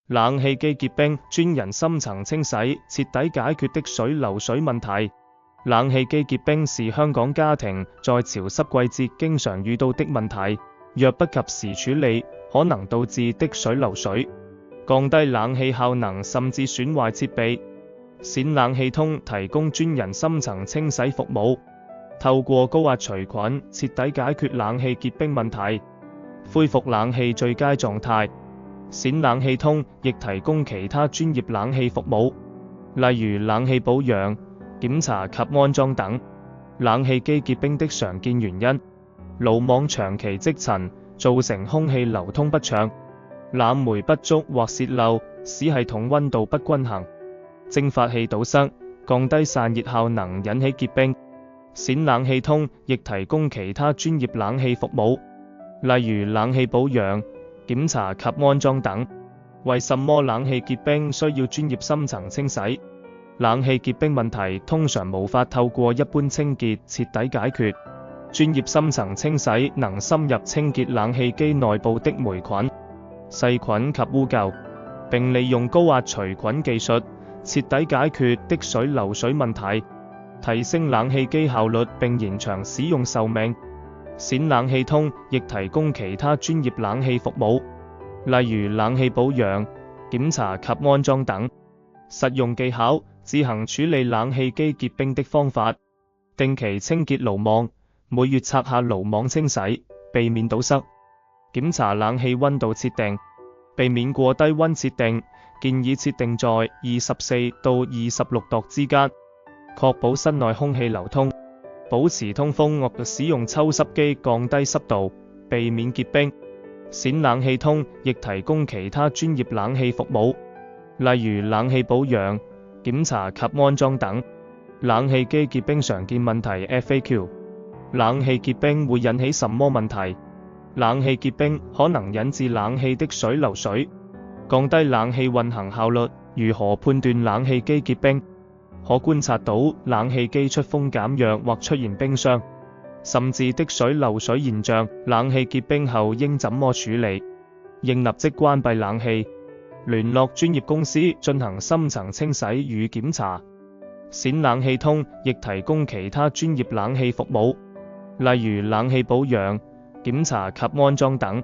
冷氣機結冰，專人深層清洗，徹底解決滴水漏水問題。冷氣機結冰是香港家庭在潮濕季節經常遇到的問題，若不及時處理，可能導致滴水漏水，降低冷氣效能，甚至損壞設備。冼冷氣通提供專人深層清洗服務，透過高壓除菌，徹底解決冷氣結冰問題，恢復冷氣最佳狀態。冼冷氣通亦提供其他專業冷氣服務，例如冷氣保養、檢查及安裝等。冷氣機結冰的常見原因：爐網長期積塵，造成空氣流通不暢；冷媒不足或泄漏，使系統溫度不均衡；蒸發器堵塞，降低散熱效能，引起結冰。冼冷氣通亦提供其他專業冷氣服務，例如冷氣保養、檢查及安裝等。為什麼冷氣結冰需要專業深層清洗？冷氣結冰問題通常無法透過一般清潔徹底解決，專業深層清洗能深入清潔冷氣機內部的霉菌、細菌及污垢，並利用高壓除菌技術徹底解決滴水漏水問題，提升冷氣機效率並延長使用壽命。冼冷氣通亦提供其他專業冷氣服務，例如冷氣保養、檢查及安裝等。實用技巧：自行處理冷氣機結冰的方法，定期清潔爐網，每月拆下爐網清洗，避免堵塞。檢查冷氣溫度設定，避免過低溫設定，建議設定在24到26度之間，確保室內空氣流通，保持通風。使用抽濕機降低濕度，避免結冰。冼冷氣通亦提供其他專業冷氣服務，例如冷氣保養、檢查及安裝等。冷氣機結冰常見問題 FAQ： 冷氣結冰會引起什麼問題？冷氣結冰可能引致冷氣滴水漏水，降低冷氣運行效率。如何判斷冷氣機結冰？可觀察到冷氣機出風減弱或出現冰霜，甚至滴水漏水現象。冷氣結冰後應怎麼處理？應立即關閉冷氣，聯絡專業公司進行深層清洗與檢查。冼冷氣通亦提供其他專業冷氣服務，例如冷氣保養、檢查及安裝等。